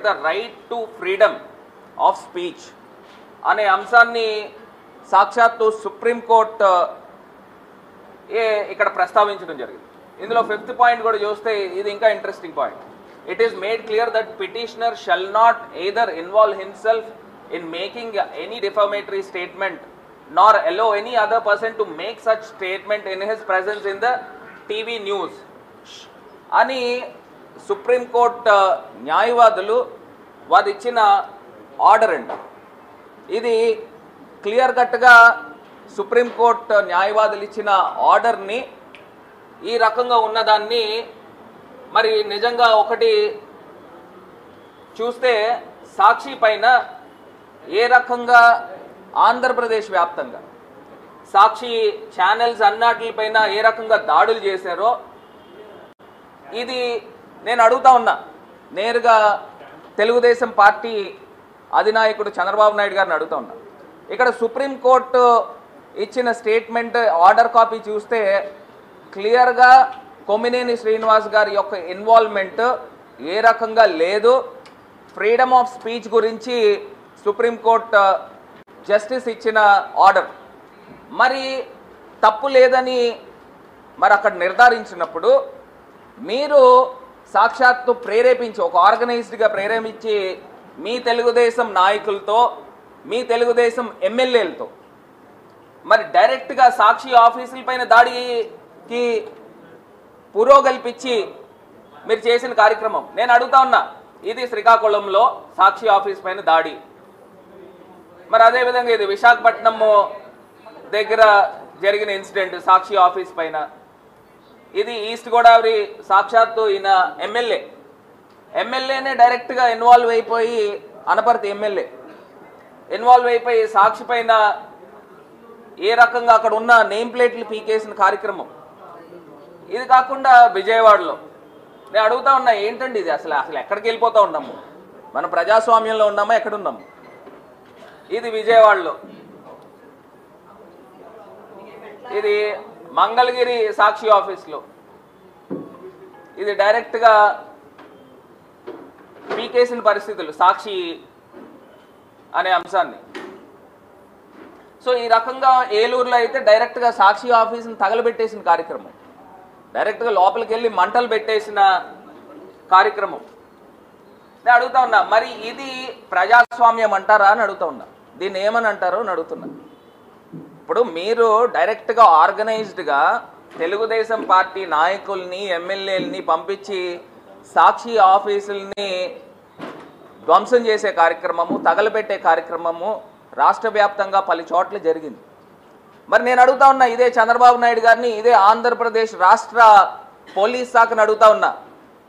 The right to freedom of speech అనే అంశాన్ని సాక్షాత్తు సుప్రీంకోర్టు ఇక్కడ ప్రస్తావించడం జరిగింది. ఇందులో 5th పాయింట్ కూడా చూస్తే ఇది ఇంకా interesting point. It is made clear that petitioner shall not either involve himself in making any defamatory statement nor allow any other person to make such statement in his presence in the TV news అని supreme court న్యాయవాదులు వారు ఇచ్చిన order అండి. ఇది clear కట్గా supreme court న్యాయవాదులు ఇచ్చిన ఆర్డర్ని ఈ రకంగా ఉన్నదాన్ని మరి నిజంగా ఒకటి చూస్తే సాక్షి పైన ఏ రకంగా ఆంధ్రప్రదేశ్ వ్యాప్తంగా సాక్షి ఛానల్స్ అన్నిటిపైన ఏ రకంగా దాడులు చేశారో ఇది నేను అడుగుతా ఉన్నా. నేరుగా తెలుగుదేశం పార్టీ అధినాయకుడు చంద్రబాబు నాయుడు గారిని అడుగుతా ఉన్నా. ఇక్కడ సుప్రీంకోర్టు ఇచ్చిన స్టేట్మెంట్ ఆర్డర్ కాపీ చూస్తే క్లియర్గా కొమ్మినేని శ్రీనివాస్ గారి యొక్క ఇన్వాల్వ్మెంట్ ఏ రకంగా లేదు. ఫ్రీడమ్ ఆఫ్ స్పీచ్ గురించి సుప్రీంకోర్టు జస్టిస్ ఇచ్చిన ఆర్డర్ మరి తప్పు లేదని మరి అక్కడ నిర్ధారించినప్పుడు మీరు సాక్షాత్తు ప్రేరేపించి ఒక ఆర్గనైజ్డ్గా ప్రేరేపించి మీ తెలుగుదేశం నాయకులతో మీ తెలుగుదేశం ఎమ్మెల్యేలతో మరి డైరెక్ట్గా సాక్షి ఆఫీసుల పైన దాడికి పురోగల్పించి మీరు చేసిన కార్యక్రమం నేను అడుగుతా ఉన్నా. ఇది శ్రీకాకుళంలో సాక్షి ఆఫీస్ పైన దాడి, మరి అదేవిధంగా ఇది విశాఖపట్నం దగ్గర జరిగిన ఇన్సిడెంట్ సాక్షి ఆఫీస్ పైన, ఇది ఈస్ట్ గోదావరి సాక్షాత్తు ఈయన ఎమ్మెల్యేనే డైరెక్ట్గా ఇన్వాల్వ్ అయిపోయి అనపర్తి ఎమ్మెల్యే ఇన్వాల్వ్ అయిపోయి సాక్షి పైన ఏ రకంగా అక్కడ ఉన్న నేమ్ ప్లేట్లు పీకేసిన కార్యక్రమం. ఇది కాకుండా విజయవాడలో నేను అడుగుతా ఉన్నా ఏంటండి ఇది అసలు ఎక్కడికి వెళ్ళిపోతూ ఉన్నాము? మనం ప్రజాస్వామ్యంలో ఉన్నామా ఎక్కడున్నాము? ఇది విజయవాడలో, ఇది మంగళగిరి సాక్షి ఆఫీస్లో, ఇది డైరెక్ట్గా పీకేసిన పరిస్థితులు సాక్షి అనే అంశాన్ని. సో ఈ రకంగా ఏలూరులో అయితే డైరెక్ట్గా సాక్షి ఆఫీస్ని తగలబెట్టేసిన కార్యక్రమం, డైరెక్ట్గా లోపలికి వెళ్ళి మంటలు పెట్టేసిన కార్యక్రమం. నేను అడుగుతా ఉన్నా మరి ఇది ప్రజాస్వామ్యం అంటారా అని అడుగుతా ఉన్నా. దీన్ని ఏమని అంటారో అని అడుగుతున్నా. ఇప్పుడు మీరు డైరెక్ట్గా ఆర్గనైజ్డ్గా తెలుగుదేశం పార్టీ నాయకుల్ని ఎమ్మెల్యేలని పంపించి సాక్షి ఆఫీసుల్ని ధ్వంసం చేసే కార్యక్రమము తగలబెట్టే కార్యక్రమము రాష్ట్ర వ్యాప్తంగా పలు చోట్ల జరిగింది. మరి నేను అడుగుతా ఉన్నా ఇదే చంద్రబాబు నాయుడు గారిని ఇదే ఆంధ్రప్రదేశ్ రాష్ట్ర పోలీస్ శాఖను అడుగుతా ఉన్నా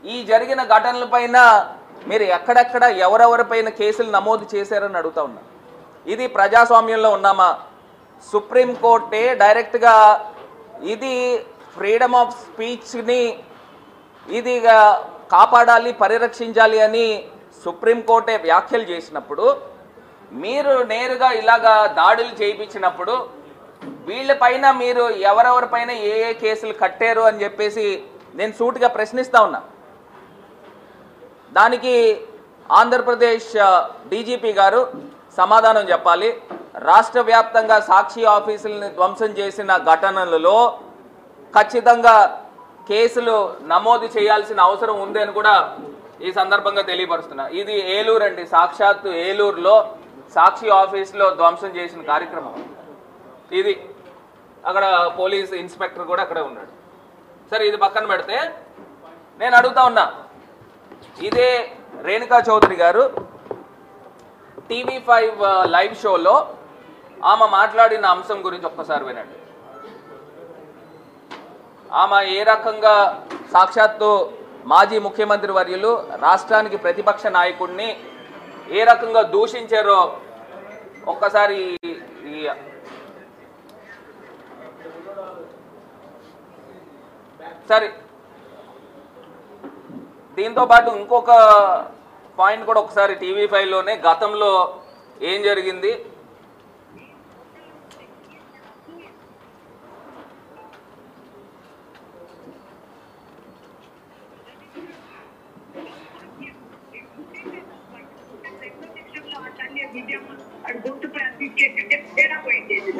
ఈ జరిగిన ఘటనలపైన మీరు ఎక్కడెక్కడ ఎవరెవరిపైన కేసులు నమోదు చేశారని అడుగుతా ఉన్నా. ఇది ప్రజాస్వామ్యంలో ఉన్నామా? సుప్రీంకోర్టే డైరెక్ట్గా ఇది ఫ్రీడమ్ ఆఫ్ స్పీచ్ని ఇది కాపాడాలి పరిరక్షించాలి అని సుప్రీంకోర్టే వ్యాఖ్యలు చేసినప్పుడు మీరు నేరుగా ఇలాగా దాడులు చేయించినప్పుడు వీళ్ళపైన మీరు ఎవరెవరిపైన ఏ ఏ కేసులు కట్టారు అని చెప్పేసి నేను సూటిగా ప్రశ్నిస్తా ఉన్నా. దానికి ఆంధ్రప్రదేశ్ డీజీపీ గారు సమాధానం చెప్పాలి. రాష్ట్ర వ్యాప్తంగా సాక్షి ఆఫీసులను ధ్వంసం చేసిన ఘటనలలో ఖచ్చితంగా కేసులు నమోదు చేయాల్సిన అవసరం ఉంది అని కూడా ఈ సందర్భంగా తెలియపరుస్తున్నా. ఇది ఏలూరు అండి, సాక్షాత్తు ఏలూరులో సాక్షి ఆఫీసులో ధ్వంసం చేసిన కార్యక్రమం ఇది. అక్కడ పోలీస్ ఇన్స్పెక్టర్ కూడా అక్కడే ఉన్నాడు. సరే ఇది పక్కన పెడితే నేను అడుగుతా ఉన్నా ఇదే రేణుకా చౌదరి గారు TV5 లైవ్ షోలో ఆమె మాట్లాడిన అంశం గురించి ఒక్కసారి వినండి. ఆమె ఏ రకంగా సాక్షాత్తు మాజీ ముఖ్యమంత్రి వర్యులు రాష్ట్రానికి ప్రతిపక్ష నాయకుడిని ఏ రకంగా దూషించారో ఒక్కసారి సరే దీంతో పాటు ఇంకొక పాయింట్ కూడా ఒకసారి TV5లోనే గతంలో ఏం జరిగింది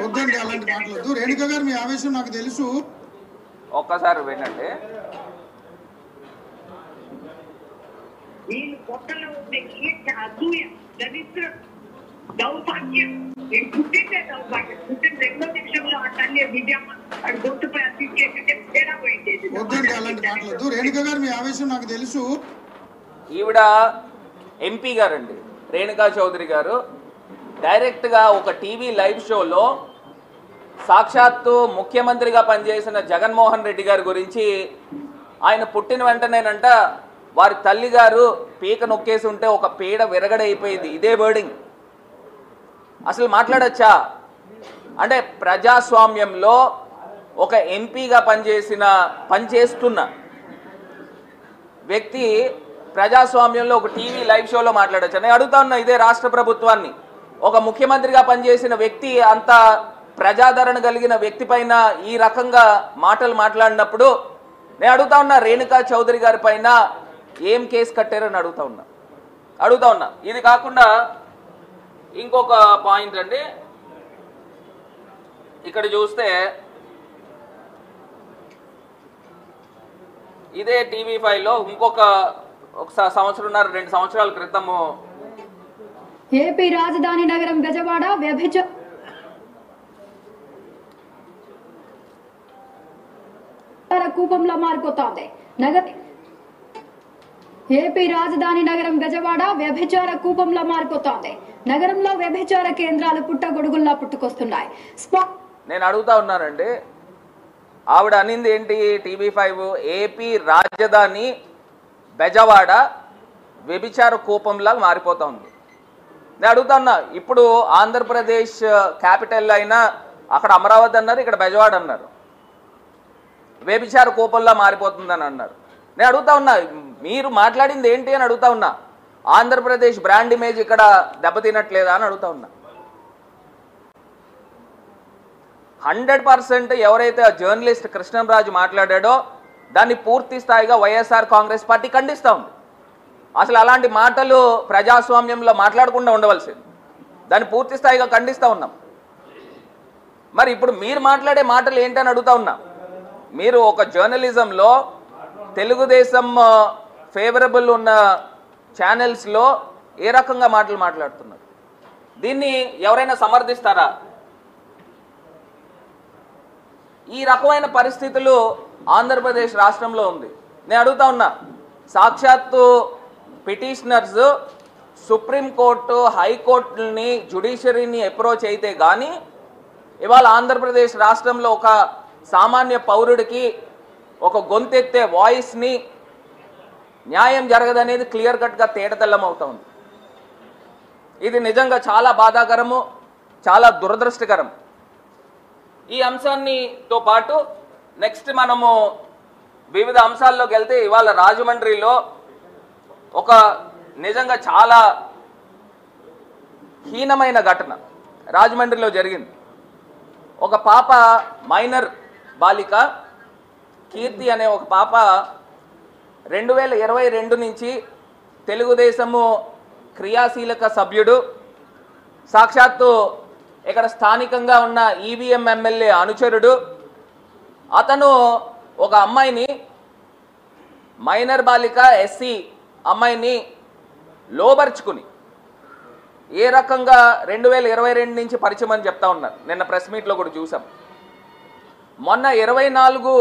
వద్దండి అలాంటి మాటలొద్దు. రేణుక గారు మీ ఆవేశం నాకు తెలుసు. ఒక్కసారి వినండి. వద్దండి అలాంటి మాటలొద్దు. రేణుక గారు మీ ఆవేశం నాకు తెలుసు. ఈవిడ ఎంపీ గారండి, రేణుకా చౌదరి గారు. డైరెక్ట్గా ఒక టీవీ లైవ్ షోలో సాక్షాత్తు ముఖ్యమంత్రిగా పనిచేసిన జగన్మోహన్ రెడ్డి గారి గురించి, ఆయన పుట్టిన వెంటనేనంట వారి తల్లి గారు పీక నొక్కేసి ఉంటే ఒక పీడ విరగడైపోయింది, ఇదే వర్డింగ్. అసలు మాట్లాడచ్చా? అంటే ప్రజాస్వామ్యంలో ఒక ఎంపీగా పనిచేస్తున్న వ్యక్తి ప్రజాస్వామ్యంలో ఒక టీవీ లైవ్ షోలో మాట్లాడచ్చా? నేను అడుగుతా ఉన్నా ఇదే రాష్ట్ర ప్రభుత్వాన్ని. ఒక ముఖ్యమంత్రిగా పనిచేసిన వ్యక్తి, అంత ప్రజాదరణ కలిగిన వ్యక్తి పైన ఈ రకంగా మాటలు మాట్లాడినప్పుడు నేను అడుగుతా ఉన్నా, రేణుకా చౌదరి గారి పైన ఏం కేసు కట్టారని అడుగుతా ఉన్నా. ఇది కాకుండా ఇంకొక పాయింట్ అండి, ఇక్కడ చూస్తే ఇదే టీవీ5లో ఇంకొక సంవత్సరంన్నర 2 సంవత్సరాల క్రితము ఏపీ రాజధాని నగరం బెజవాడ వ్యభిచార కూపంలో మారిపోతోంది. ఏపీ రాజధాని నగరం బెజవాడ వ్యభిచార కూపంలో మారిపోతోంది. నగరంలో వ్యభిచార కేంద్రాలు పుట్టగొడుగుల్లా పుట్టుకొస్తున్నాయి. నేను అడుగుతా ఉన్నానండి, ఆవిడ అనింది ఏంటి? టీవీ5 ఏపీ రాజధాని బెజవాడ వ్యభిచార కూపంలా మారిపోతా ఉంది. నేను అడుగుతా ఉన్నా, ఇప్పుడు ఆంధ్రప్రదేశ్ క్యాపిటల్ అయినా అక్కడ అమరావతి అన్నారు, ఇక్కడ బెజవాడ అన్నారు, వ్యభిచార కూపంలా మారిపోతుందని అన్నారు. నేను అడుగుతా ఉన్నా, మీరు మాట్లాడింది ఏంటి అని అడుగుతా ఉన్నా. ఆంధ్రప్రదేశ్ బ్రాండ్ ఇమేజ్ ఇక్కడ దెబ్బతినట్లేదా అని అడుగుతా ఉన్నా. 100% ఎవరైతే ఆ జర్నలిస్ట్ కృష్ణంరాజు మాట్లాడాడో దాన్ని పూర్తి స్థాయిగా వైఎస్ఆర్ కాంగ్రెస్ పార్టీ ఖండిస్తూ ఉంది. అసలు అలాంటి మాటలు ప్రజాస్వామ్యంలో మాట్లాడకుండా ఉండవలసింది, దాన్ని పూర్తి స్థాయిగా ఖండిస్తూ ఉన్నాం. మరి ఇప్పుడు మీరు మాట్లాడే మాటలు ఏంటని అడుగుతా ఉన్నా. మీరు ఒక జర్నలిజంలో తెలుగుదేశం ఫేవరబుల్ ఉన్న ఛానల్స్లో ఏ రకంగా మాటలు మాట్లాడుతున్నారు? దీన్ని ఎవరైనా సమర్థిస్తారా? ఈ రకమైన పరిస్థితులు ఆంధ్రప్రదేశ్ రాష్ట్రంలో ఉంది. నేను అడుగుతా ఉన్నా, సాక్షాత్తు పిటిషనర్స్ సుప్రీంకోర్టు, హైకోర్టుని, జ్యుడిషియరీని అప్రోచ్ అయితే కానీ ఇవాళ ఆంధ్రప్రదేశ్ రాష్ట్రంలో ఒక సామాన్య పౌరుడికి ఒక గొంతెత్తే వాయిస్ని న్యాయం జరగదనేది క్లియర్ కట్గా తేటతెల్లమవుతా ఉంది. ఇది నిజంగా చాలా బాధాకరము, చాలా దురదృష్టకరం. ఈ అంశాన్నితో పాటు నెక్స్ట్ మనము వివిధ అంశాల్లోకి వెళ్తే, ఇవాళ రాజమండ్రిలో ఒక నిజంగా చాలా హీనమైన ఘటన రాజమండ్రిలో జరిగింది. ఒక పాప, మైనర్ బాలిక కీర్తి అనే ఒక పాప 2022 నుంచి తెలుగుదేశము క్రియాశీలక సభ్యుడు, సాక్షాత్తు ఇక్కడ స్థానికంగా ఉన్న ఈవీఎం ఎమ్మెల్యే అనుచరుడు, అతను ఒక అమ్మాయిని, మైనర్ బాలిక ఎస్సీ అమ్మాయిని లోబర్చుకుని ఏ రకంగా 2022 నుంచి పరిచయం అని చెప్తా ఉన్నారు. నిన్న ప్రెస్ మీట్లో కూడా చూసాం. మొన్న 24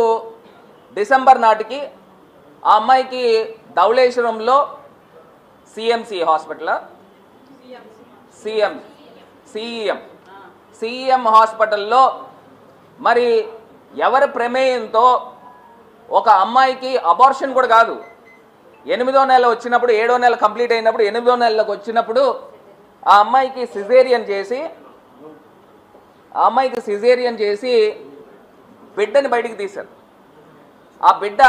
డిసెంబర్ నాటికి ఆ అమ్మాయికి ధవళేశ్వరంలో సిఎంసి హాస్పిటల్, సిఎం హాస్పిటల్లో మరి ఎవరి ప్రమేయంతో ఒక అమ్మాయికి అబార్షన్ కూడా కాదు, 8వ నెల వచ్చినప్పుడు, 7వ నెల కంప్లీట్ అయినప్పుడు 8వ నెలలకు వచ్చినప్పుడు ఆ అమ్మాయికి సిజేరియన్ చేసి బిడ్డని బయటికి తీశారు. ఆ బిడ్డ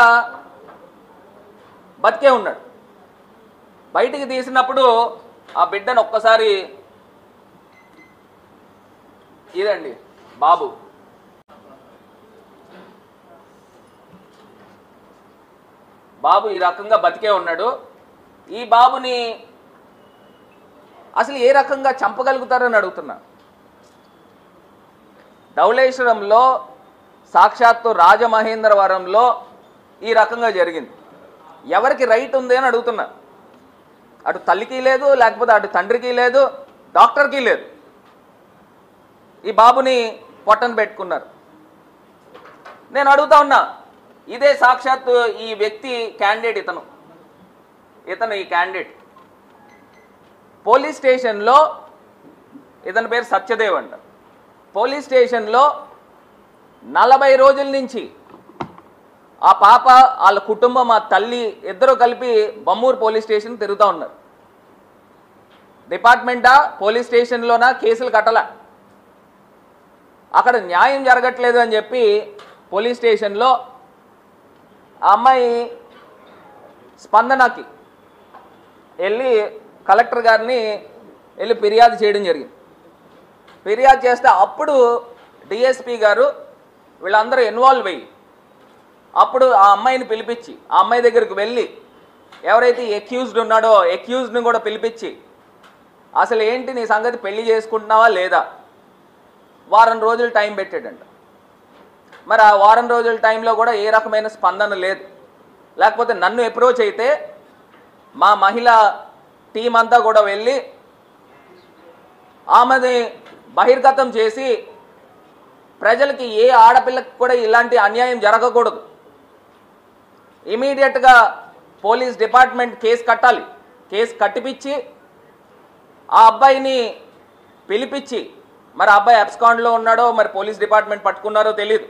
బతికే ఉన్నాడు. బయటికి తీసినప్పుడు ఆ బిడ్డను ఒక్కసారి, ఇదండి బాబు, ఈ రకంగా బతికే ఉన్నాడు. ఈ బాబుని అసలు ఏ రకంగా చంపగలుగుతారని అడుగుతున్నా. ధవళేశ్వరంలో సాక్షాత్తు రాజమహేంద్రవరంలో ఈ రకంగా జరిగింది. ఎవరికి రైట్ ఉంది అని అడుగుతున్నా. అటు తల్లికి లేదు, లేకపోతే అటు తండ్రికి లేదు, డాక్టర్కి లేదు. ఈ బాబుని పొట్టను పెట్టుకున్నారు. నేను అడుగుతా ఉన్నా, ఇదే సాక్షాత్తు ఈ వ్యక్తి క్యాండిడేట్, ఇతను ఈ క్యాండిడేట్ పోలీస్ స్టేషన్లో, ఇతని పేరు సత్యదేవ్ అంట. పోలీస్ స్టేషన్లో 40 రోజుల నుంచి ఆ పాప, వాళ్ళ కుటుంబం, ఆ తల్లి ఇద్దరు కలిపి బమ్మూరు పోలీస్ స్టేషన్ తిరుగుతూ ఉన్నారు. డిపార్ట్మెంటా పోలీస్ స్టేషన్లోనా కేసులు కట్టలా. అక్కడ న్యాయం జరగట్లేదు అని చెప్పి పోలీస్ స్టేషన్లో ఆ అమ్మాయి స్పందనకి వెళ్ళి కలెక్టర్ గారిని వెళ్ళి ఫిర్యాదు చేయడం జరిగింది. ఫిర్యాదు చేస్తే అప్పుడు డిఎస్పీ గారు వీళ్ళందరూ ఇన్వాల్వ్ అయ్యి అప్పుడు ఆ అమ్మాయిని పిలిపించి ఆ అమ్మాయి దగ్గరికి వెళ్ళి ఎవరైతే ఎక్యూజ్డ్ ఉన్నాడో ఎక్యూజ్డ్ని కూడా పిలిపించి అసలు ఏంటి నీ సంగతి, పెళ్లి చేసుకుంటున్నావా లేదా, వారం రోజులు టైం పెట్టాడంట. మరి ఆ వారం రోజుల టైంలో కూడా ఏ రకమైన స్పందన లేదు. లేకపోతే నన్ను అప్రోచ్ అయితే మా మహిళా టీం అంతా కూడా వెళ్ళి ఆమెని బహిర్గతం చేసి ప్రజలకి ఏ ఆడపిల్లకి కూడా ఇలాంటి అన్యాయం జరగకూడదు, ఇమీడియట్గా పోలీస్ డిపార్ట్మెంట్ కేసు కట్టాలి, కేసు కట్టిపించి ఆ అబ్బాయిని పిలిపించి, మరి ఆ అబ్బాయి అబ్స్కాండ్లో ఉన్నాడో మరి పోలీస్ డిపార్ట్మెంట్ పట్టుకున్నారో తెలియదు,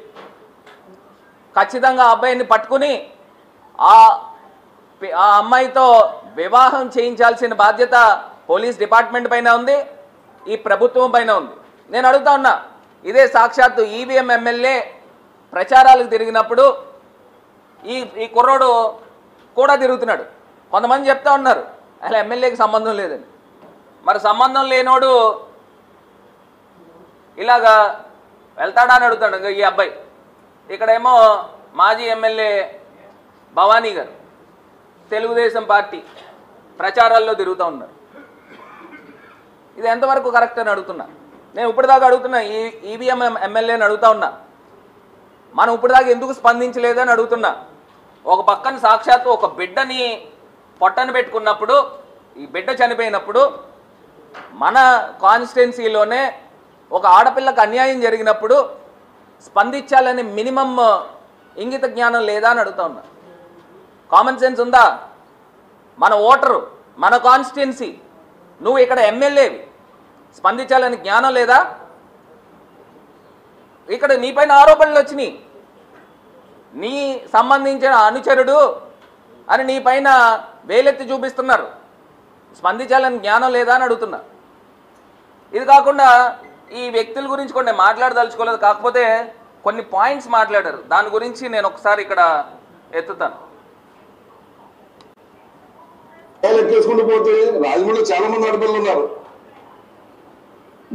ఖచ్చితంగా ఆ అబ్బాయిని పట్టుకుని ఆ అమ్మాయితో వివాహం చేయించాల్సిన బాధ్యత పోలీస్ డిపార్ట్మెంట్ పైన ఉంది, ఈ ప్రభుత్వం పైన ఉంది. నేను అడుగుతా ఉన్నా, ఇదే సాక్షాత్తు ఈవీఎం ఎమ్మెల్యే ప్రచారాలకు తిరిగినప్పుడు ఈ కుర్రోడు కూడా తిరుగుతున్నాడు. కొంతమంది చెప్తా ఉన్నారు అసలు ఎమ్మెల్యేకి సంబంధం లేదని. మరి సంబంధం లేనోడు ఇలాగా వెళ్తాడా అని అడుగుతాడు ఈ అబ్బాయి. ఇక్కడేమో మాజీ ఎమ్మెల్యే భవానీ గారు తెలుగుదేశం పార్టీ ప్రచారాల్లో తిరుగుతూ ఉన్నారు. ఇది ఎంతవరకు కరెక్ట్ అని అడుగుతున్నా. నేను ఇప్పటిదాకా అడుగుతున్నా, ఈ ఈవీఎం ఎమ్మెల్యేని అడుగుతా ఉన్నా, మనం ఇప్పటిదాకా ఎందుకు స్పందించలేదని అడుగుతున్నా. ఒక పక్కన సాక్షాత్తు ఒక బిడ్డని పొట్టను పెట్టుకున్నప్పుడు, ఈ బిడ్డ చనిపోయినప్పుడు మన కాన్స్టిట్యున్సీలోనే ఒక ఆడపిల్లకు అన్యాయం జరిగినప్పుడు స్పందించాలనే మినిమం ఇంగిత జ్ఞానం లేదా అని అడుగుతా ఉన్నా. కామన్ సెన్స్ ఉందా? మన ఓటరు, మన కాన్స్టిట్యున్సీ, నువ్వు ఇక్కడ ఎమ్మెల్యేవి, స్పందించాలని జ్ఞానం లేదా? ఇక్కడ నీపైన ఆరోపణలు వచ్చినాయి, నీ సంబంధించిన అనుచరుడు అని నీ పైన వేలెత్తి చూపిస్తున్నారు, స్పందించాలని జ్ఞానం లేదా అని అడుగుతున్నా. ఇది కాకుండా ఈ వ్యక్తుల గురించి కొన్ని మాట్లాడదలుచుకోలేదు, కాకపోతే కొన్ని పాయింట్స్ మాట్లాడారు, దాని గురించి నేను ఒకసారి ఇక్కడ ఎత్తుతాను. ఎక్కేసుకుంటూ పోతే రాజమండ్రిలో చాలా మంది ఆడపిల్లలు ఉన్నారు.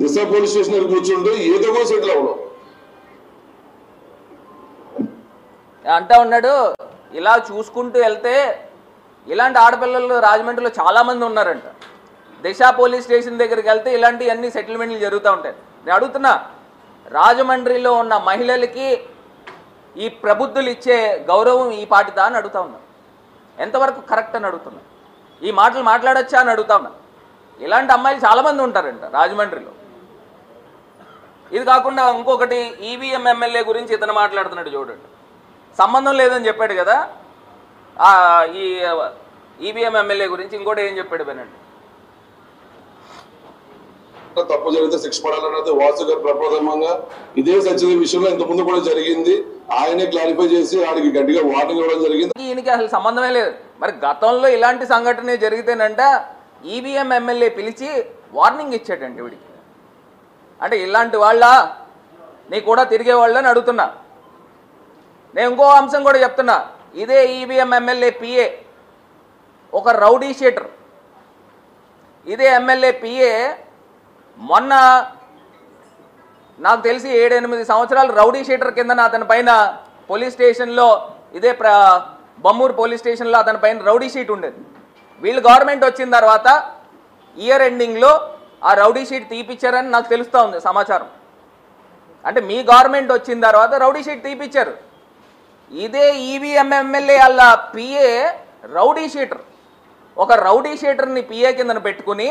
దిశ పోలీస్ స్టేషన్ కూర్చుంటూ ఏదో సెటిల్ అవ్వడం అంటా ఉన్నాడు. ఇలా చూసుకుంటూ వెళ్తే ఇలాంటి ఆడపిల్లలు రాజమండ్రిలో చాలామంది ఉన్నారంట. దిశ పోలీస్ స్టేషన్ దగ్గరికి వెళ్తే ఇలాంటివన్నీ సెటిల్మెంట్లు జరుగుతూ ఉంటాయి. నేను అడుగుతున్నా, రాజమండ్రిలో ఉన్న మహిళలకి ఈ ప్రబుద్ధులు ఇచ్చే గౌరవం ఈ పాటిదా అని అడుగుతా ఉన్నా. ఎంతవరకు కరెక్ట్ అని అడుగుతున్నా. ఈ మాటలు మాట్లాడొచ్చా అని అడుగుతా ఉన్నా. ఇలాంటి అమ్మాయిలు చాలామంది ఉంటారంట రాజమండ్రిలో. ఇది కాకుండా ఇంకొకటి, ఈవీఎం ఎమ్మెల్యే గురించి ఇతను మాట్లాడుతున్నాడు చూడండి. సంబంధం లేదని చెప్పాడు కదా ఈ ఈవీఎం ఎమ్మెల్యే గురించి. ఇంకోటి ఏం చెప్పాడు వినండి. తప్పు జరిగితే శిక్ష పడాలన్నది వాసు గారు ప్రప్రథమంగా ఇదే సత్య విషయంలో ఇంతకుముందు కూడా జరిగింది. ఆయనే క్లారిఫై చేసి ఆడికి గట్టిగా వార్నింగ్ ఇవ్వడం జరిగింది. ఈయనకి అసలు సంబంధమే లేదు. మరి గతంలో ఇలాంటి సంఘటన జరిగితేనంట ఈవీఎం ఎమ్మెల్యే పిలిచి వార్నింగ్ ఇచ్చాడండి వీడికి. అంటే ఇలాంటి వాళ్ళ నీ కూడా తిరిగే వాళ్ళని అడుగుతున్నా. నేను ఇంకో అంశం కూడా చెప్తున్నా. ఇదే ఈవీఎం ఎమ్మెల్యే పిఏ ఒక రౌడీ షీటర్. ఇదే ఎమ్మెల్యే పిఏ మొన్న నాకు తెలిసి 7-8 సంవత్సరాలు రౌడీ షీటర్ కింద అతని పైన పోలీస్ స్టేషన్లో, ఇదే బమ్మూరు పోలీస్ స్టేషన్లో అతని పైన రౌడీ షీట్ ఉండేది. వీళ్ళు గవర్నమెంట్ వచ్చిన తర్వాత ఇయర్ ఎండింగ్లో ఆ రౌడీ షీట్ తీపిచ్చారని నాకు తెలుస్తూ ఉంది సమాచారం. అంటే మీ గవర్నమెంట్ వచ్చిన తర్వాత రౌడీ షీట్ తీపిచ్చారు. ఇదే ఈవీఎం ఎమ్మెల్యే వాళ్ళ పిఏ రౌడీ షీటర్. ఒక రౌడీ షీటర్ని పిఏ కిందన పెట్టుకుని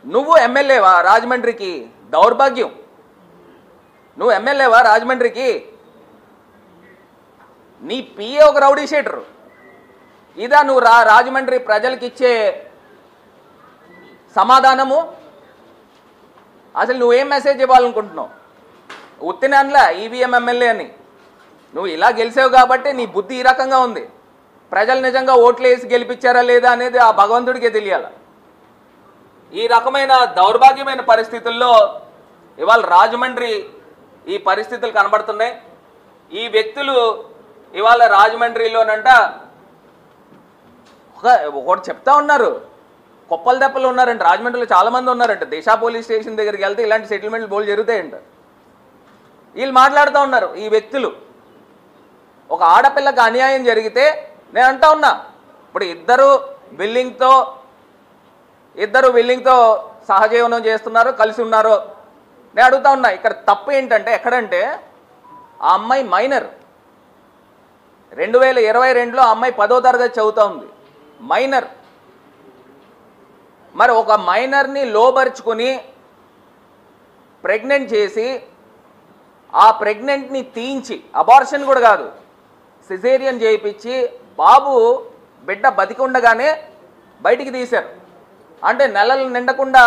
నువ్వు ఎమ్మెల్యేవా రాజమండ్రికి? దౌర్భాగ్యం. నువ్వు ఎమ్మెల్యేవా రాజమండ్రికి? నీ పిఏ ఒక రౌడీ షీటర్. ఇదా నువ్వు రాజమండ్రి ప్రజలకి ఇచ్చే సమాధానము? అసలు నువ్వేం మెసేజ్ ఇవ్వాలనుకుంటున్నావు? ఉత్తినలా ఈవీఎం ఎమ్మెల్యే అని నువ్వు ఇలా గెలిచావు కాబట్టి నీ బుద్ధి ఈ రకంగా ఉంది. ప్రజలు నిజంగా ఓట్లు వేసి గెలిపించారా లేదా అనేది ఆ భగవంతుడికే తెలియాలి. ఈ రకమైన దౌర్భాగ్యమైన పరిస్థితుల్లో ఇవాళ రాజమండ్రి ఈ పరిస్థితులు కనబడుతున్నాయి. ఈ వ్యక్తులు ఇవాళ రాజమండ్రిలోనంట ఒకటి చెప్తా ఉన్నారు, కొప్పల దెప్పలు ఉన్నారంట. రాజమండ్రిలో చాలామంది ఉన్నారంట. దిశా పోలీస్ స్టేషన్ దగ్గరికి వెళ్తే ఇలాంటి సెటిల్మెంట్లు బోల్ జరుగుతాయంట. వీళ్ళు మాట్లాడుతూ ఉన్నారు ఈ వ్యక్తులు. ఒక ఆడపిల్లకి అన్యాయం జరిగితే నేను అంటా ఉన్నా, ఇప్పుడు ఇద్దరు బిల్లింగ్తో సహజీవనం చేస్తున్నారు, కలిసి ఉన్నారు. నేను అడుగుతా ఉన్నా, ఇక్కడ తప్పు ఏంటంటే ఎక్కడంటే ఆ అమ్మాయి మైనర్. 2022లో ఆ అమ్మాయి 10వ తరగతి చదువుతూ ఉంది, మైనర్. మరి ఒక మైనర్ని లోబరుచుకొని ప్రెగ్నెంట్ చేసి ఆ ప్రెగ్నెంట్ని తీయించి, అబార్షన్ కూడా కాదు, సిజేరియన్ చేయించి బాబు బిడ్డ బతికి ఉండగానే బయటికి తీశారు. అంటే నెలలు నిండకుండా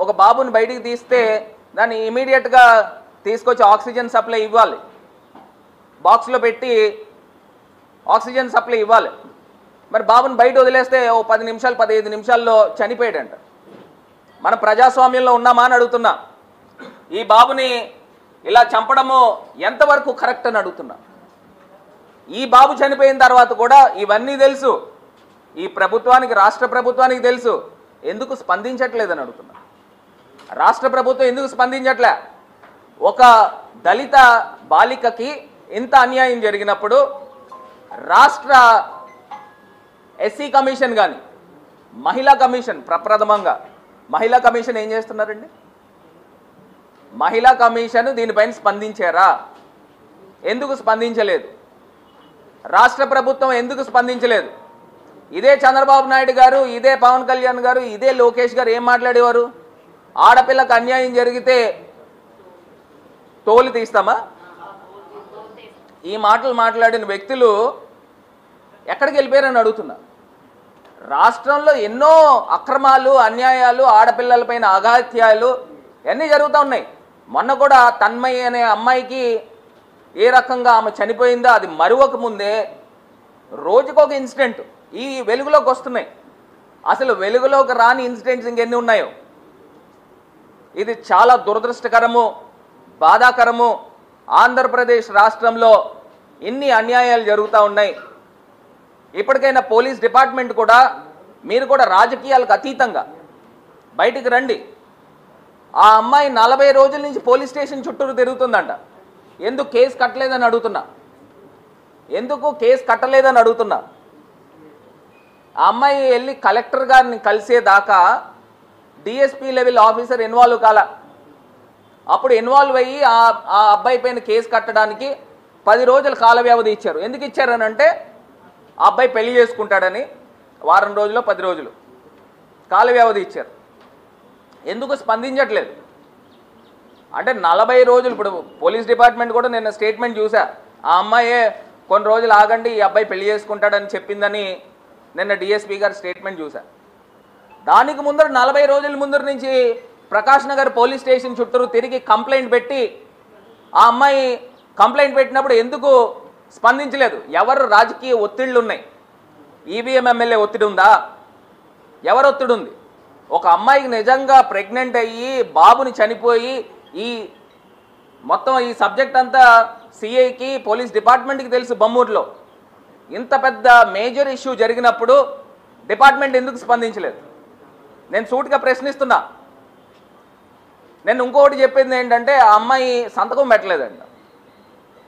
ఒక బాబుని బయటికి తీస్తే దాన్ని ఇమీడియట్గా తీసుకొచ్చి ఆక్సిజన్ సప్లై ఇవ్వాలి, బాక్స్లో పెట్టి ఆక్సిజన్ సప్లై ఇవ్వాలి. మరి బాబుని బయట వదిలేస్తే ఓ 10 నిమిషాలు 15 నిమిషాల్లో చనిపోయాడంట. మనం ప్రజాస్వామ్యంలో ఉన్నామా అని అడుగుతున్నా. ఈ బాబుని ఇలా చంపడము ఎంతవరకు కరెక్ట్ అని అడుగుతున్నా. ఈ బాబు చనిపోయిన తర్వాత కూడా ఇవన్నీ తెలుసు ఈ ప్రభుత్వానికి, రాష్ట్ర ప్రభుత్వానికి తెలుసు. ఎందుకు స్పందించట్లేదని అడుగుతున్నా. రాష్ట్ర ప్రభుత్వం ఎందుకు స్పందించట్లే? ఒక దళిత బాలికకి ఇంత అన్యాయం జరిగినప్పుడు రాష్ట్ర ఎస్సీ కమిషన్ కానీ మహిళా కమిషన్, ప్రప్రథమంగా మహిళా కమిషన్ ఏం చేస్తున్నారండి? మహిళా కమిషన్ దీనిపైన స్పందించారా? ఎందుకు స్పందించలేదు? రాష్ట్ర ప్రభుత్వం ఎందుకు స్పందించలేదు? ఇదే చంద్రబాబు నాయుడు గారు, ఇదే పవన్ కళ్యాణ్ గారు, ఇదే లోకేష్ గారు ఏం మాట్లాడేవారు? ఆడపిల్లకు అన్యాయం జరిగితే తోలు తీస్తామా? ఈ మాటలు మాట్లాడిన వ్యక్తులు ఎక్కడికి వెళ్ళిపోయారని అడుగుతున్నా. రాష్ట్రంలో ఎన్నో అక్రమాలు, అన్యాయాలు, ఆడపిల్లలపైన అఘాత్యాలు అన్నీ జరుగుతూ ఉన్నాయి. మొన్న కూడా తన్మయి అనే అమ్మాయికి ఏ రకంగా ఆమె చనిపోయిందో అది మరువక ముందే రోజుకొక ఇన్సిడెంట్ ఈ వెలుగులోకి వస్తున్నాయి. అసలు వెలుగులోకి రాని ఇన్సిడెంట్స్ ఇంకెన్ని ఉన్నాయో. ఇది చాలా దురదృష్టకరము, బాధాకరము. ఆంధ్రప్రదేశ్ రాష్ట్రంలో ఇన్ని అన్యాయాలు జరుగుతూ ఉన్నాయి. ఇప్పటికైనా పోలీస్ డిపార్ట్మెంట్ కూడా మీరు కూడా రాజకీయాలకు అతీతంగా బయటికి రండి. ఆ అమ్మాయి 40 రోజుల నుంచి పోలీస్ స్టేషన్ చుట్టూరు తిరుగుతుందంట. ఎందుకు కేసు కట్టలేదని అడుగుతున్నా. ఎందుకు కేసు కట్టలేదని అడుగుతున్నా. ఆ అమ్మాయి వెళ్ళి కలెక్టర్ గారిని కలిసేదాకా డిఎస్పీ లెవెల్ ఆఫీసర్ ఇన్వాల్వ్ కాల. అప్పుడు ఇన్వాల్వ్ అయ్యి ఆ అబ్బాయి పైన కేసు కట్టడానికి 10 రోజుల కాల వ్యవధి ఇచ్చారు. ఎందుకు ఇచ్చారని అంటే ఆ అబ్బాయి పెళ్లి చేసుకుంటాడని వారం రోజులు 10 రోజులు కాల వ్యవధి ఇచ్చారు. ఎందుకు స్పందించట్లేదు అంటే 40 రోజులు. ఇప్పుడు పోలీస్ డిపార్ట్మెంట్ కూడా నిన్న స్టేట్మెంట్ చూసా, ఆ అమ్మాయే కొన్ని రోజులు ఆగండి ఈ అబ్బాయి పెళ్లి చేసుకుంటాడని చెప్పిందని నిన్న డిఎస్పీ గారు స్టేట్మెంట్ చూసా. దానికి ముందర 40 రోజుల ముందర నుంచి ప్రకాష్ నగర్ పోలీస్ స్టేషన్ చుట్టూరు తిరిగి కంప్లైంట్ పెట్టి ఆ అమ్మాయి కంప్లైంట్ పెట్టినప్పుడు ఎందుకు స్పందించలేదు? ఎవరు రాజకీయ ఒత్తిళ్లు ఉన్నాయి? ఈవీఎం ఎమ్మెల్యే ఒత్తిడి ఉందా? ఎవరు ఒత్తిడి ఉంది? ఒక అమ్మాయికి నిజంగా ప్రెగ్నెంట్ అయ్యి బాబుని చనిపోయి ఈ మొత్తం ఈ సబ్జెక్ట్ అంతా సిఐకి పోలీస్ డిపార్ట్మెంట్కి తెలుసు. బొమ్మూరులో ఇంత పెద్ద మేజర్ ఇష్యూ జరిగినప్పుడు డిపార్ట్మెంట్ ఎందుకు స్పందించలేదు? నేను సూటిగా ప్రశ్నిస్తున్నా. నేను ఇంకొకటి చెప్పింది ఏంటంటే ఆ అమ్మాయి సంతకం పెట్టలేదంట.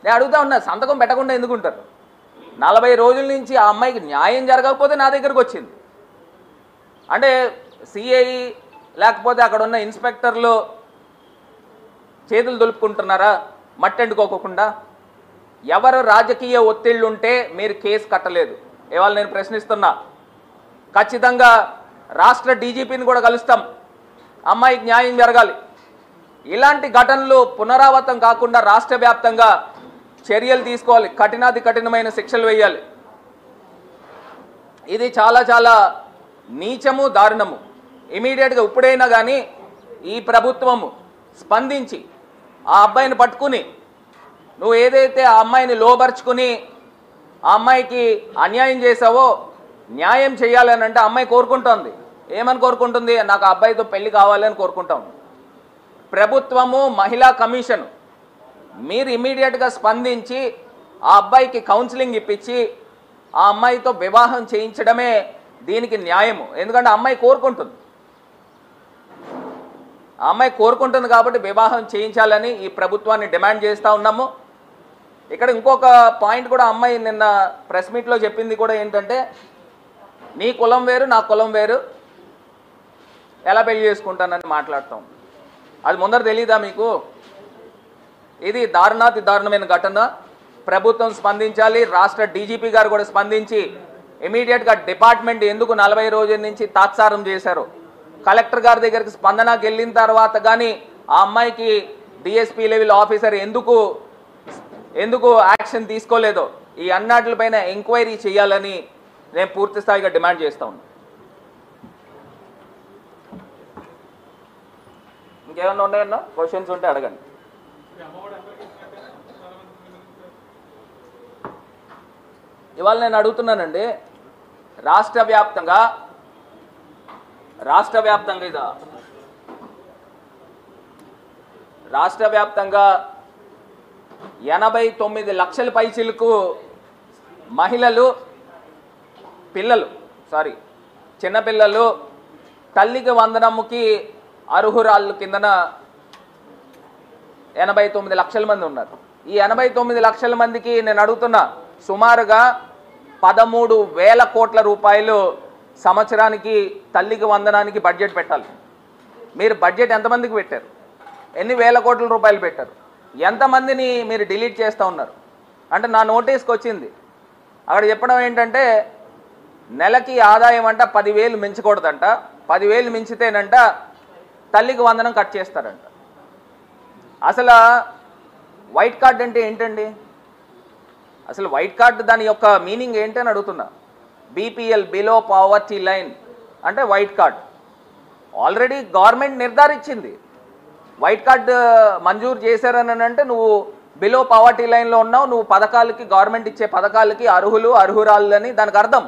నేను అడుగుతా ఉన్నా, సంతకం పెట్టకుండా ఎందుకు ఉంటారు? 40 రోజుల నుంచి ఆ అమ్మాయికి న్యాయం జరగకపోతే నా దగ్గరకు వచ్చింది. అంటే సిఐ లేకపోతే అక్కడ ఉన్న ఇన్స్పెక్టర్లు చేతులు దులుపుకుంటున్నారా మట్టెండుకోకుండా? ఎవరు రాజకీయ ఒత్తిళ్ళు ఉంటే మీరు కేసు కట్టలేదు. ఇవాళ నేను ప్రశ్నిస్తున్నా. ఖచ్చితంగా రాష్ట్ర డీజీపీని కూడా కలుస్తాం. అమ్మాయికి న్యాయం జరగాలి. ఇలాంటి ఘటనలు పునరావృతం కాకుండా రాష్ట్ర వ్యాప్తంగా చర్యలు తీసుకోవాలి. కఠినాది కఠినమైన శిక్షలు వేయాలి. ఇది చాలా చాలా నీచము, దారుణము. ఇమీడియట్గా ఇప్పుడైనా కానీ ఈ ప్రభుత్వము స్పందించి ఆ అబ్బాయిని పట్టుకుని, నువ్వు ఏదైతే ఆ అమ్మాయిని లోబర్చుకుని ఆ అమ్మాయికి అన్యాయం చేసావో న్యాయం చేయాలని అంటే అమ్మాయి కోరుకుంటోంది. ఏమని కోరుకుంటుంది? నాకు ఆ అబ్బాయితో పెళ్లి కావాలని కోరుకుంటాం. ప్రభుత్వము, మహిళా కమిషన్ మీరు ఇమీడియట్గా స్పందించి ఆ అబ్బాయికి కౌన్సిలింగ్ ఇప్పించి ఆ అమ్మాయితో వివాహం చేయించడమే దీనికి న్యాయము. ఎందుకంటే అమ్మాయి కోరుకుంటుంది. ఆ అమ్మాయి కోరుకుంటుంది కాబట్టి వివాహం చేయించాలని ఈ ప్రభుత్వాన్ని డిమాండ్ చేస్తూ ఉన్నాము. ఇక్కడ ఇంకొక పాయింట్ కూడా అమ్మాయి నిన్న ప్రెస్ మీట్లో చెప్పింది కూడా ఏంటంటే, నీ కులం వేరు, నా కులం వేరు, ఎలా పెళ్లి చేసుకుంటానని మాట్లాడతాం. అది ముందర తెలీదా మీకు? ఇది దారుణాతి దారుణమైన ఘటన. ప్రభుత్వం స్పందించాలి. రాష్ట్ర డీజీపీ గారు కూడా స్పందించి ఇమీడియట్గా డిపార్ట్మెంట్ ఎందుకు 40 రోజుల నుంచి తాత్సారం చేశారు, కలెక్టర్ గారి దగ్గరికి స్పందనకి వెళ్ళిన తర్వాత కానీ ఆ అమ్మాయికి డిఎస్పీ లెవెల్ ఆఫీసర్ ఎందుకు యాక్షన్ తీసుకోలేదో ఈ అన్నిటిపైన ఎంక్వైరీ చేయాలని నేను పూర్తి స్థాయిగా డిమాండ్ చేస్తా ఉన్నాను. ఇంకేమన్నా ఉన్నాయన్నా క్వశ్చన్స్ ఉంటే అడగండి. ఇవాళ నేను అడుగుతున్నానండి, రాష్ట్ర వ్యాప్తంగా 89 లక్షల పైచిలకు మహిళలు, చిన్నపిల్లలు తల్లికి వందనముకి అర్హురాళ్ళు కిందన 89 లక్షల మంది ఉన్నారు. ఈ 89 లక్షల మందికి నేను అడుగుతున్నా, సుమారుగా 13,000 కోట్ల రూపాయలు సంవత్సరానికి తల్లికి వందనానికి బడ్జెట్ పెట్టాలి. మీరు బడ్జెట్ ఎంతమందికి పెట్టారు? ఎన్ని వేల కోట్ల రూపాయలు పెట్టారు? ఎంతమందిని మీరు డిలీట్ చేస్తూ ఉన్నారు? అంటే నా నోటీస్కి వచ్చింది, అక్కడ చెప్పడం ఏంటంటే నెలకి ఆదాయం అంట 10,000 మించకూడదంట, 10,000 మించితేనంట తల్లికి వందనం కట్ చేస్తారంట. అసలు వైట్ కార్డ్ అంటే ఏంటండి? అసలు వైట్ కార్డ్ దాని యొక్క మీనింగ్ ఏంటని అడుగుతున్నా. బీపీఎల్, బిలో పావర్టీ లైన్ అంటే వైట్ కార్డ్. ఆల్రెడీ గవర్నమెంట్ నిర్ధారించింది, వైట్ కార్డ్ మంజూరు చేశారని అంటే నువ్వు బిలో పావర్టీ లైన్లో ఉన్నావు, నువ్వు పథకాలకి, గవర్నమెంట్ ఇచ్చే పథకాలకి అర్హులు, అర్హురాలు అని దానికి అర్థం.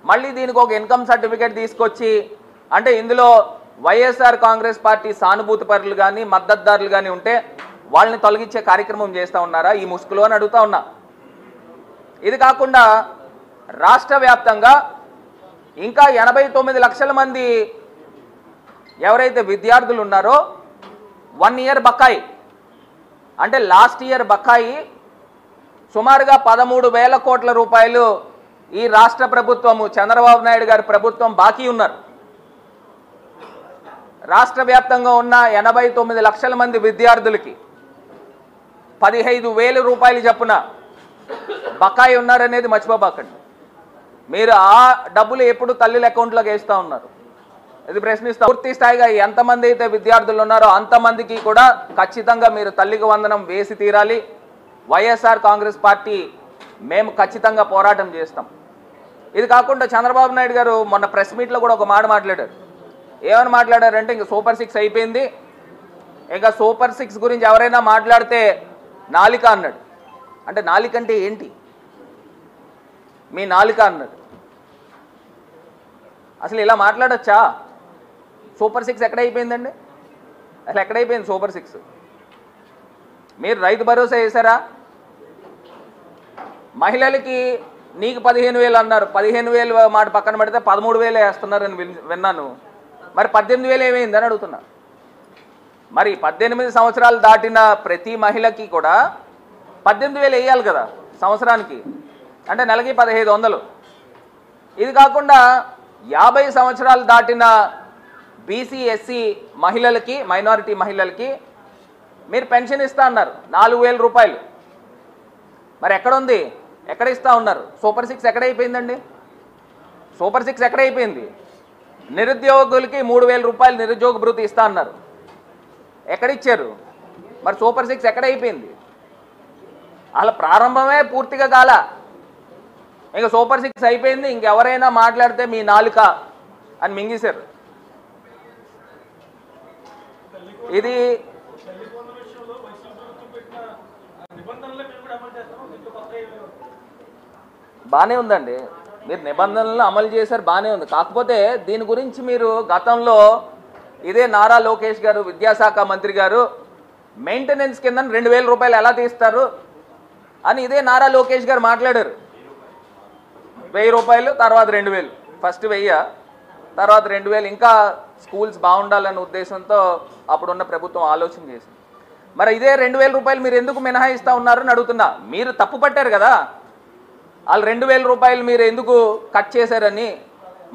మళ్ళీ దీనికి ఒక ఇన్కమ్ సర్టిఫికేట్ తీసుకొచ్చి, అంటే ఇందులో వైఎస్ఆర్ కాంగ్రెస్ పార్టీ సానుభూతి పరులు కానీ మద్దతుదారులు కానీ ఉంటే వాళ్ళని తొలగించే కార్యక్రమం చేస్తూ ఉన్నారా ఈ ముసుగులో అని అడుగుతా ఉన్నా. ఇది కాకుండా రాష్ట్ర వ్యాప్తంగా ఇంకా 89 లక్షల మంది ఎవరైతే విద్యార్థులు ఉన్నారో 1 ఇయర్ బకాయి, అంటే లాస్ట్ ఇయర్ బకాయి సుమారుగా 13,000 కోట్ల రూపాయలు ఈ రాష్ట్ర ప్రభుత్వము, చంద్రబాబు నాయుడు గారి ప్రభుత్వం బాకీ ఉన్నారు. రాష్ట్ర వ్యాప్తంగా ఉన్న 89 లక్షల మంది విద్యార్థులకి 15,000 రూపాయలు చొప్పున బకాయి ఉన్నారనేది మర్చిపోబాకండి. మీరు ఆ డబ్బులు ఎప్పుడు తల్లుల అకౌంట్లోకి వేస్తూ ఉన్నారు? ఇది ప్రశ్నిస్తా. పూర్తి స్థాయిగా ఎంతమంది అయితే విద్యార్థులు ఉన్నారో అంతమందికి కూడా ఖచ్చితంగా మీరు తల్లికి వందనం వేసి తీరాలి. వైఎస్ఆర్ కాంగ్రెస్ పార్టీ మేము ఖచ్చితంగా పోరాటం చేస్తాం. ఇది కాకుండా చంద్రబాబు నాయుడు గారు మొన్న ప్రెస్ మీట్లో కూడా ఒక మాట మాట్లాడారు. ఏమని మాట్లాడారంటే, ఇంక సూపర్ 6 అయిపోయింది, ఇంకా సూపర్ 6 గురించి ఎవరైనా మాట్లాడితే నాలిక అన్నాడు. అంటే నాలిక అంటే ఏంటి? మీ నాలిక అన్నాడు. అసలు ఇలా మాట్లాడచ్చా? సూపర్ 6 ఎక్కడైపోయిందండి? అసలు ఎక్కడైపోయింది సూపర్ 6? మీరు రైతు భరోసా వేశారా? మహిళలకి నీకు 15,000 అన్నారు, 15,000 మాట పక్కన పెడితే 13,000 వేస్తున్నారని విన్నాను. మరి 18,000 ఏమైందని అడుగుతున్నా. మరి 18 సంవత్సరాలు దాటిన ప్రతి మహిళకి కూడా 18,000 వేయాలి కదా సంవత్సరానికి, అంటే నెలకి 1,500. ఇది కాకుండా 50 సంవత్సరాలు దాటిన బీసీ ఎస్సీ మహిళలకి మైనారిటీ మహిళలకి మీరు పెన్షన్ ఇస్తా అన్నారు 4,000 రూపాయలు. మరి ఎక్కడ ఉంది? ఎక్కడ ఇస్తా ఉన్నారు? సూపర్ 6 ఎక్కడైపోయిందండి? సూపర్ 6 ఎక్కడైపోయింది? నిరుద్యోగులకి 3,000 రూపాయలు నిరుద్యోగ భృతి ఇస్తా అన్నారు, ఎక్కడిచ్చారు? మరి సూపర్ 6 ఎక్కడైపోయింది? అలా ప్రారంభమే పూర్తిగా కాల, ఇంకా సూపర్ 6 అయిపోయింది, ఇంకెవరైనా మాట్లాడితే మీ నాలుక అని మింగేశారు. ఇది బాగానే ఉందండి, మీరు నిబంధనలు అమలు చేశారు, బాగానే ఉంది. కాకపోతే దీని గురించి మీరు గతంలో ఇదే నారా లోకేష్ గారు విద్యాశాఖ మంత్రి గారు మెయింటెనెన్స్ కింద 2,000 రూపాయలు ఎలా తీస్తారు అని ఇదే నారా లోకేష్ గారు మాట్లాడారు. 1,000 రూపాయలు, తర్వాత 2,000, ఫస్ట్ 1,000, తర్వాత 2,000, ఇంకా స్కూల్స్ బాగుండాలన్న ఉద్దేశంతో అప్పుడున్న ప్రభుత్వం ఆలోచన చేసింది. మరి ఇదే 2,000 రూపాయలు మీరు ఎందుకు మినహాయిస్తూ ఉన్నారని అడుగుతున్నా. మీరు తప్పు పట్టారు కదా, వాళ్ళు 2,000 రూపాయలు మీరు ఎందుకు కట్ చేశారని.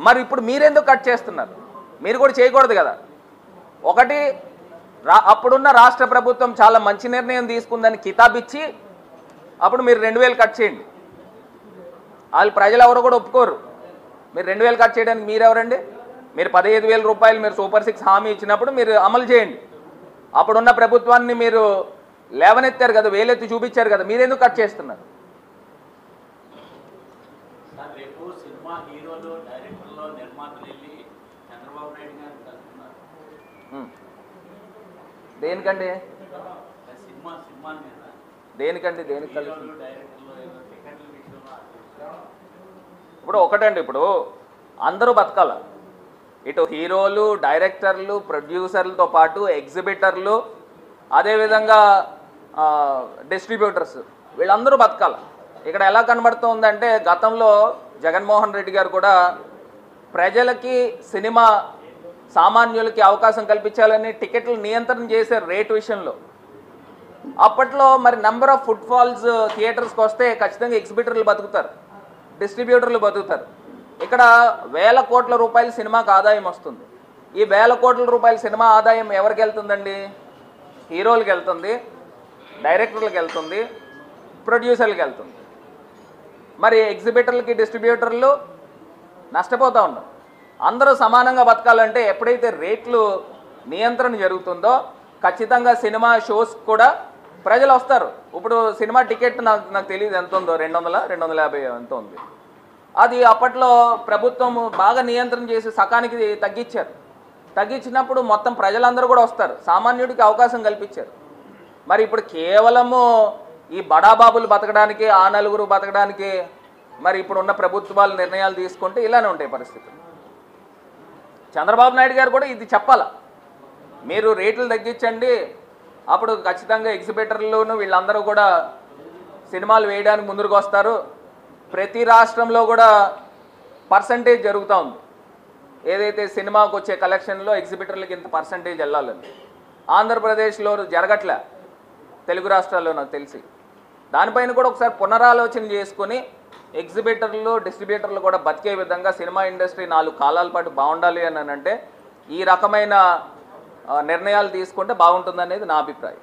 మరి ఇప్పుడు మీరెందుకు కట్ చేస్తున్నారు? మీరు కూడా చేయకూడదు కదా. ఒకటి, అప్పుడున్న రాష్ట్ర ప్రభుత్వం చాలా మంచి నిర్ణయం తీసుకుందని కితాబిచ్చి అప్పుడు మీరు 2,000 కట్ చేయండి. వాళ్ళు ప్రజలు ఎవరు కూడా ఒప్పుకోరు. మీరు 2,000 కట్ చేయడానికి మీరెవరండి? మీరు 15,000 రూపాయలు మీరు సూపర్ 6 హామీ ఇచ్చినప్పుడు మీరు అమలు చేయండి. అప్పుడున్న ప్రభుత్వాన్ని మీరు లేవనెత్తారు కదా, వేలెత్తి చూపించారు కదా, మీరెందుకు కట్ చేస్తున్నారు? రేపు సినిమా హీరోలు, డైరెక్టర్లు, నిర్మాతలు వెళ్ళి చంద్రబాబు నాయుడు గారిని కలుస్తున్నారు. దేనికండి? సినిమా మీద దేనికండి? దేనికి కలుస్తుంది? హీరోలు, డైరెక్టర్లు టికెట్ల విషయంలో ఇప్పుడు ఒకటండి, ఇప్పుడు అందరూ బతకాల. ఇటు హీరోలు, డైరెక్టర్లు, ప్రొడ్యూసర్లతో పాటు ఎగ్జిబిటర్లు, అదేవిధంగా డిస్ట్రిబ్యూటర్స్, వీళ్ళందరూ బతకాల. ఇక్కడ ఎలా కనబడుతుందంటే గతంలో జగన్మోహన్ రెడ్డి గారు కూడా ప్రజలకి, సినిమా సామాన్యులకి అవకాశం కల్పించాలని టికెట్లు నియంత్రణ చేశారు రేటు విషయంలో. అప్పట్లో మరి నెంబర్ ఆఫ్ ఫుట్ ఫాల్స్ థియేటర్స్కి వస్తే ఖచ్చితంగా ఎగ్జిబిటర్లు బతుకుతారు, డిస్ట్రిబ్యూటర్లు బతుకుతారు. ఇక్కడ 1,000 కోట్ల రూపాయల సినిమాకి ఆదాయం వస్తుంది. ఈ 1,000 కోట్ల రూపాయల సినిమా ఆదాయం ఎవరికి వెళ్తుందండి? హీరోలకు వెళ్తుంది, డైరెక్టర్లకు వెళ్తుంది, ప్రొడ్యూసర్లకు వెళ్తుంది. మరి ఎగ్జిబిటర్లకి, డిస్ట్రిబ్యూటర్లు నష్టపోతూ ఉన్నారు. అందరూ సమానంగా బతకాలంటే ఎప్పుడైతే రేట్లు నియంత్రణ జరుగుతుందో ఖచ్చితంగా సినిమా షోస్ కూడా ప్రజలు వస్తారు. ఇప్పుడు సినిమా టికెట్ నాకు తెలియదు ఎంత ఉందో, 200, 250 ఎంత ఉంది. అది అప్పట్లో ప్రభుత్వం బాగా నియంత్రణ చేసి సకానికి తగ్గించారు. తగ్గించినప్పుడు మొత్తం ప్రజలందరూ కూడా వస్తారు, సామాన్యుడికి అవకాశం కల్పించారు. మరి ఇప్పుడు కేవలము ఈ బడాబాబులు బతకడానికి, ఆ నలుగురు బతకడానికి మరి ఇప్పుడున్న ప్రభుత్వాలు నిర్ణయాలు తీసుకుంటే ఇలానే ఉంటాయి పరిస్థితులు. చంద్రబాబు నాయుడు గారు కూడా ఇది చెప్పాల, మీరు రేట్లు తగ్గించండి, అప్పుడు ఖచ్చితంగా ఎగ్జిబిటర్లను వీళ్ళందరూ కూడా సినిమాలు వేయడానికి ముందుకు వస్తారు. ప్రతి రాష్ట్రంలో కూడా పర్సంటేజ్ జరుగుతూ ఉంది. ఏదైతే సినిమాకు వచ్చే కలెక్షన్లో ఎగ్జిబిటర్లకి ఇంత పర్సంటేజ్ వెళ్ళాలని. ఆంధ్రప్రదేశ్లో జరగట్లే, తెలుగు రాష్ట్రాల్లో నాకు తెలిసి. దానిపైన కూడా ఒకసారి పునరాలోచన చేసుకొని ఎగ్జిబిటర్లు, డిస్ట్రిబ్యూటర్లు కూడా బతికే విధంగా సినిమా ఇండస్ట్రీ 4 కాలాల పాటు బాగుండాలి అని అంటే ఈ రకమైన నిర్ణయాలు తీసుకుంటే బాగుంటుందనేది నా అభిప్రాయం.